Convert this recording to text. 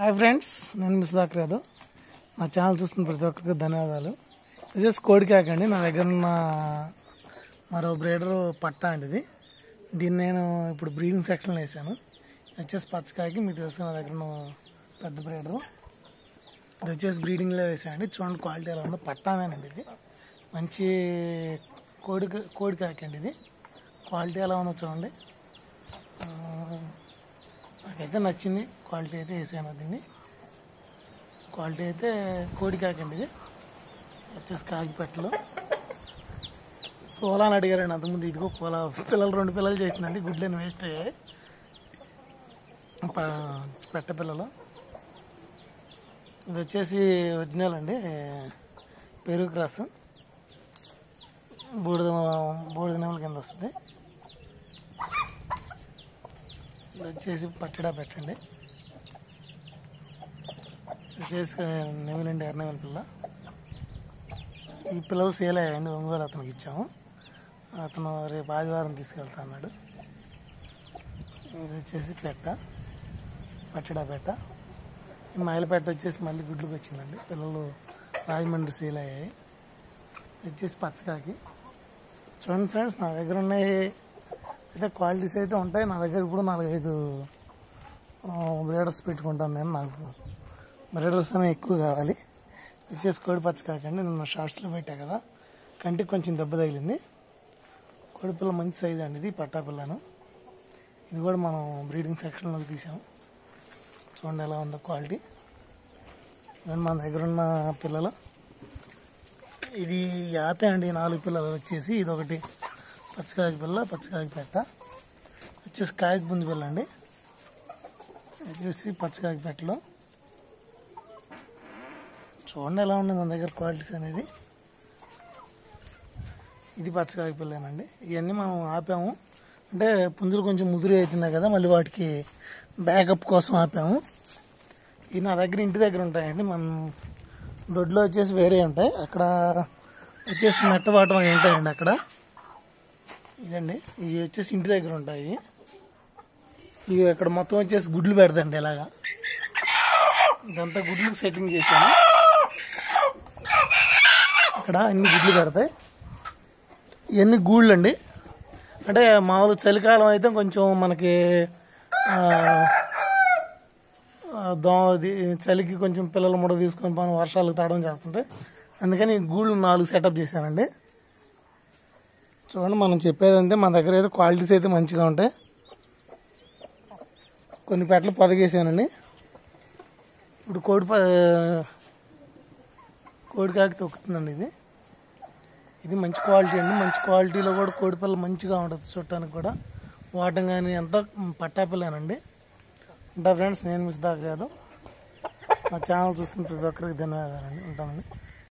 Hi friends, నేను మిస్దాకర్ యాదవ్. నా channel చూస్తున్న ప్రతి ఒక్కరికి ధన్యవాదాలు. ఇది కోడికాక అండి. నా దగ్గర ఉన్న మరో బ్రీడర్ పట్టా అండి. దీన్ని నేను ఇప్పుడు బ్రీడింగ్ సెక్షన్లో వేసాను. వచ్చేసి పచ్చకాయకి మీకు తెలుసు, నా దగ్గర ఉన్న పెద్ద బ్రీడరు. ఇది వచ్చేసి బ్రీడింగ్లో వేసానండి. చూడండి క్వాలిటీ ఎలా ఉందో. పట్టానేనండి ఇది. మంచి కోడికాక అండి. ఇది క్వాలిటీ ఎలా ఉందో చూడండి. నాకైతే నచ్చింది. క్వాలిటీ అయితే వేసాను. దీన్ని క్వాలిటీ అయితే కోడికాకండి. ఇది వచ్చేసి కాకిపెట్టలు పోలా అని అడిగారండి అంతకుముందు. ఇదిగో పోలా పిల్లలు 2 పిల్లలు చేసిందండి. గుడ్లని వేస్ట్ అయ్యాయి. పెట్ట పిల్లలు. ఇది వచ్చేసి ఒరిజినల్ అండి, పెరుగు క్రాస్. బూడిద నెమల కింద వస్తుంది. ఇది వచ్చేసి పట్టడా పెట్టండి. వచ్చేసి నెమలండి, ఎర్రనెమల పిల్ల. ఈ పిల్లలు సేల్ అయ్యాయండి. ఒంగోలు అతనికి ఇచ్చాము. అతను రేపు ఆదివారం తీసుకెళ్తా అన్నాడు. ఇది వచ్చేసి పట్టడా పెట్ట. ఈ మైలపెట్ట వచ్చేసి మళ్ళీ గుడ్లకు వచ్చిందండి. పిల్లలు రాజమండ్రి సేల్ అయ్యాయి. వచ్చేసి పచ్చకాకి. చూడండి ఫ్రెండ్స్, నా దగ్గర ఉన్నాయి అయితే క్వాలిటీస్ అయితే ఉంటాయి. నా దగ్గర ఇప్పుడు 4-5 బ్రీడర్స్ పెట్టుకుంటాను నేను. నాకు బ్రీడర్స్ అనేవి ఎక్కువ కావాలి. వచ్చేసి కోడి పచ్చకాకండి. నేను షార్ట్స్లో పెట్టా కదా, కంటికి కొంచెం దెబ్బ తగిలింది. కోడిపిల్ల మంచి సైజ్ అండి. ఇది పట్టా పిల్లను. ఇది కూడా మనం బ్రీడింగ్ సెక్షన్లోకి తీసాము. చూడండి ఎలా ఉందో క్వాలిటీ. మన దగ్గర ఉన్న పిల్లలు ఇది యాపే అండి. 4 పిల్లలు వచ్చేసి ఇదొకటి పచ్చకాకి పిల్ల, పచ్చకాకి పెట్ట. వచ్చేసి కాకి పుంజు పిల్ల అండి. వచ్చేసి పచ్చకాకి పెట్టలో. చూడండి ఎలా ఉంది మన దగ్గర క్వాలిటీస్ అనేది. ఇది పచ్చకాకి పిల్లేనండి. ఇవన్నీ మనం ఆపాము అంటే పుంజులు కొంచెం ముదురు అవుతున్నాయి కదా, మళ్ళీ వాటికి బ్యాకప్ కోసం ఆపాము. ఇవి నా దగ్గర ఇంటి దగ్గర ఉంటాయండి. మనం దొడ్లో వచ్చేసి వేరే ఉంటాయి. అక్కడ వచ్చేసి మెట్టబాటం అవి ఉంటాయండి అక్కడ. ఇదండి, ఇవి వచ్చేసి ఇంటి దగ్గర ఉంటాయి. ఇవి ఇక్కడ మొత్తం వచ్చేసి గుడ్లు పెడతాండి. ఇలాగా ఇదంతా గుడ్లకు సెట్టింగ్ చేశాను. ఇక్కడ అన్ని గుడ్లు పెడతాయి. ఇవన్నీ గూళ్ళు అండి. అంటే మామూలు చలికాలం అయితే కొంచెం మనకి చలికి కొంచెం పిల్లలు ముడ తీసుకొని మనం వర్షాలకు తాడడం చేస్తుంటాయి. అందుకని గూళ్ళు 4 సెటప్ చేశానండి. చూడండి, మనం చెప్పేదంటే మన దగ్గర అయితే క్వాలిటీస్ అయితే మంచిగా ఉంటాయి. కొన్ని పెట్టలు పొదగేసానండి. ఇప్పుడు కోడికాకి తొక్కుతుందండి. ఇది మంచి క్వాలిటీ అండి. మంచి క్వాలిటీలో కూడా కోడిపిల్ల మంచిగా ఉంటుంది. చుట్టానికి కూడా వాటం కానీ అంతా పట్టాపిల్లేనండి. ఉంటా ఫ్రెండ్స్, నేను మిస్దాకర్ యాదవ్. నా ఛానల్ చూస్తున్న ప్రతి ఒక్కరికి ధన్యవాదాలండి. ఉంటామండి.